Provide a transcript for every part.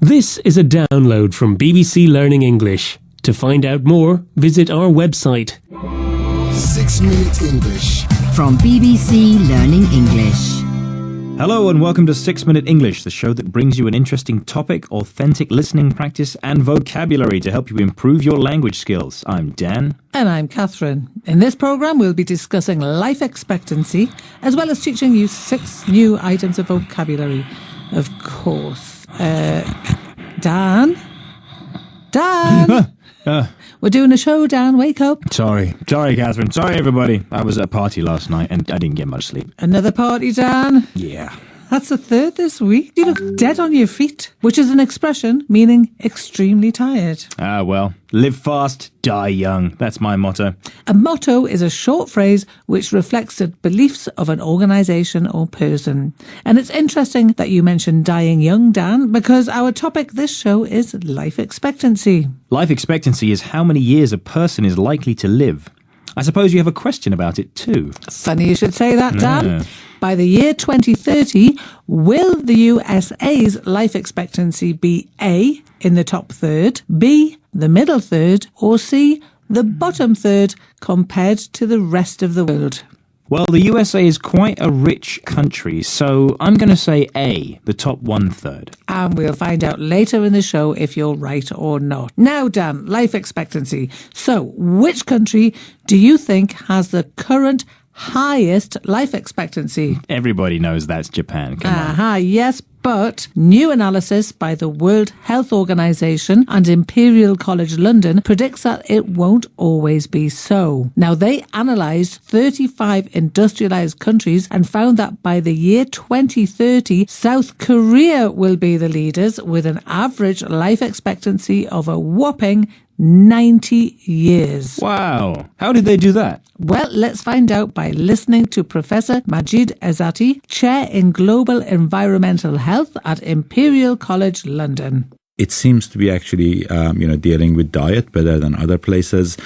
This is a download from BBC Learning English. To find out more, visit our website. 6 Minute English from BBC Learning English. Hello and welcome to 6 Minute English, the show that brings you an interesting topic, authentic listening practice and vocabulary to help you improve your language skills. I'm Dan. And I'm Catherine. In this programme, we'll be discussing life expectancy, as well as teaching you 6 new items of vocabulary. Of course. Dan? We're doing a show, Dan. Wake up. Sorry, Catherine. Sorry, everybody. I was at a party last night and I didn't get much sleep. Another party, Dan? Yeah. That's the third this week. You look dead on your feet, which is an expression meaning extremely tired. Well, live fast, die young. That's my motto. A motto is a short phrase which reflects the beliefs of an organisation or person. And it's interesting that you mentioned dying young, Dan, because our topic this show is life expectancy. Life expectancy is how many years a person is likely to live. I suppose you have a question about it too. Funny you should say that, Dan. By the year 2030, will the USA's life expectancy be A, in the top third, B, the middle third, or C, the bottom third compared to the rest of the world? Well, the USA is quite a rich country, so I'm going to say A, the top 1/3. And we'll find out later in the show if you're right or not. Now, Dan, life expectancy. So, which country do you think has the current highest life expectancy? Everybody knows that's Japan. Come on. Yes, but new analysis by the World Health Organization and Imperial College London predicts that it won't always be so. Now, they analysed 35 industrialised countries and found that by the year 2030, South Korea will be the leaders with an average life expectancy of a whopping 90 years. Wow. How did they do that? Well, let's find out by listening to Professor Majid Ezzati, Chair in Global Environmental Health at Imperial College London. It seems to be actually, dealing with diet better than other places,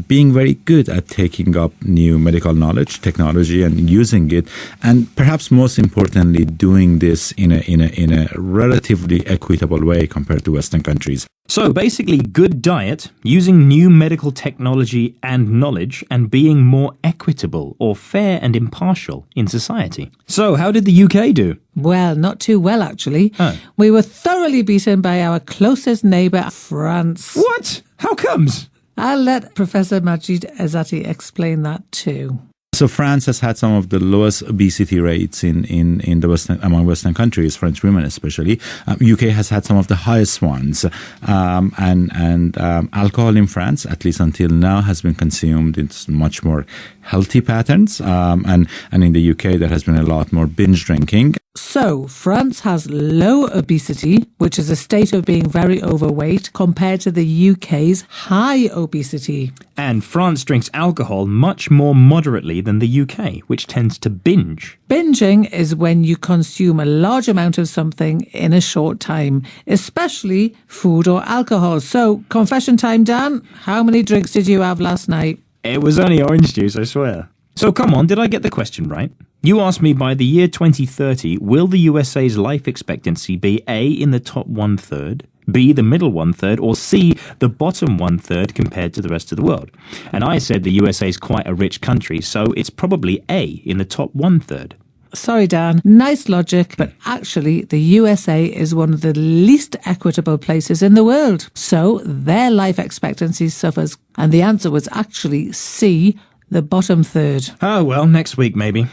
being very good at taking up new medical knowledge, technology, and using it, and perhaps most importantly, doing this in a relatively equitable way compared to Western countries. So basically, good diet, using new medical technology and knowledge, and being more equitable or fair and impartial in society. So how did the UK do? Well, not too well, actually. We were thoroughly beaten by our closest neighbour, France. What? How comes? I'll let Professor Majid Ezzati explain that too. So France has had some of the lowest obesity rates in the among Western countries, French women especially. UK has had some of the highest ones, and alcohol in France, at least until now, has been consumed in much more healthy patterns, and in the UK there has been a lot more binge drinking. So, France has low obesity, which is a state of being very overweight, compared to the UK's high obesity. And France drinks alcohol much more moderately than the UK, which tends to binge. Binging is when you consume a large amount of something in a short time, especially food or alcohol. So, confession time, Dan, how many drinks did you have last night? It was only orange juice, I swear. So come on, did I get the question right? You asked me by the year 2030, will the USA's life expectancy be A, in the top 1/3, B, the middle 1/3, or C, the bottom 1/3 compared to the rest of the world? And I said the USA is quite a rich country, so it's probably A, in the top 1/3. Sorry, Dan. Nice logic, but actually the USA is one of the least equitable places in the world. So their life expectancy suffers. And the answer was actually C, the bottom third. Oh, well, next week maybe.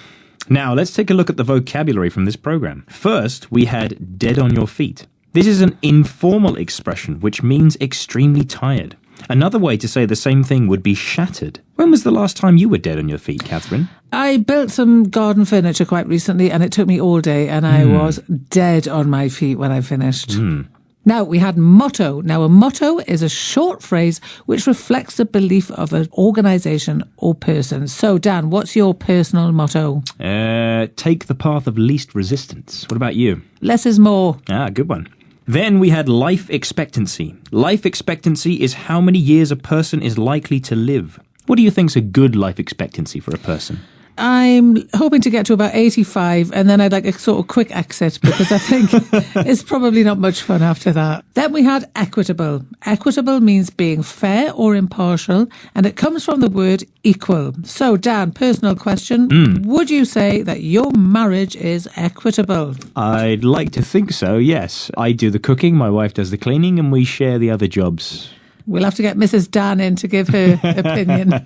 Now, let's take a look at the vocabulary from this program. First, we had dead on your feet. This is an informal expression which means extremely tired. Another way to say the same thing would be shattered. When was the last time you were dead on your feet, Catherine? I built some garden furniture quite recently and it took me all day and I was dead on my feet when I finished. Now, we had motto. Now, a motto is a short phrase which reflects the belief of an organisation or person. So, Dan, what's your personal motto? Take the path of least resistance. What about you? Less is more. Good one. Then we had life expectancy. Life expectancy is how many years a person is likely to live. What do you think's a good life expectancy for a person? I'm hoping to get to about 85 and then I'd like a sort of quick exit because I think it's probably not much fun after that. Then we had equitable. Equitable means being fair or impartial, and it comes from the word equal. So, Dan, personal question. Would you say that your marriage is equitable? I'd like to think so, yes. I do the cooking, my wife does the cleaning, and we share the other jobs. We'll have to get Mrs. Dan in to give her opinion.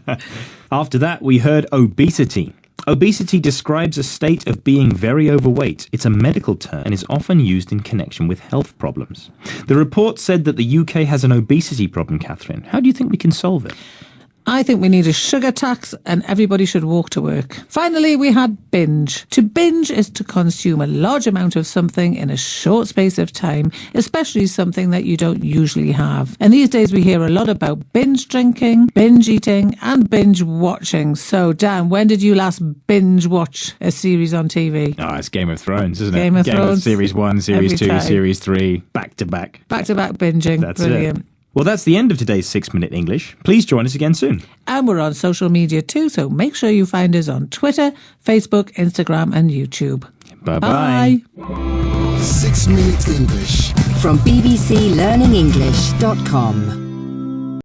After that, we heard obesity. Obesity describes a state of being very overweight. It's a medical term and is often used in connection with health problems. The report said that the UK has an obesity problem, Catherine. How do you think we can solve it? I think we need a sugar tax and everybody should walk to work. Finally, we had binge. To binge is to consume a large amount of something in a short space of time, especially something that you don't usually have. And these days we hear a lot about binge drinking, binge eating and binge watching. So, Dan, when did you last binge watch a series on TV? Oh, it's Game of Thrones, isn't it? Game of Thrones. Series 1, Series Every 2, time. Series 3, back to back. Back to back binging. That's Brilliant. it. Well, that's the end of today's 6 Minute English. Please join us again soon. And we're on social media too, so make sure you find us on Twitter, Facebook, Instagram and YouTube. Bye-bye. Bye. 6 Minute English. From bbclearningenglish.com.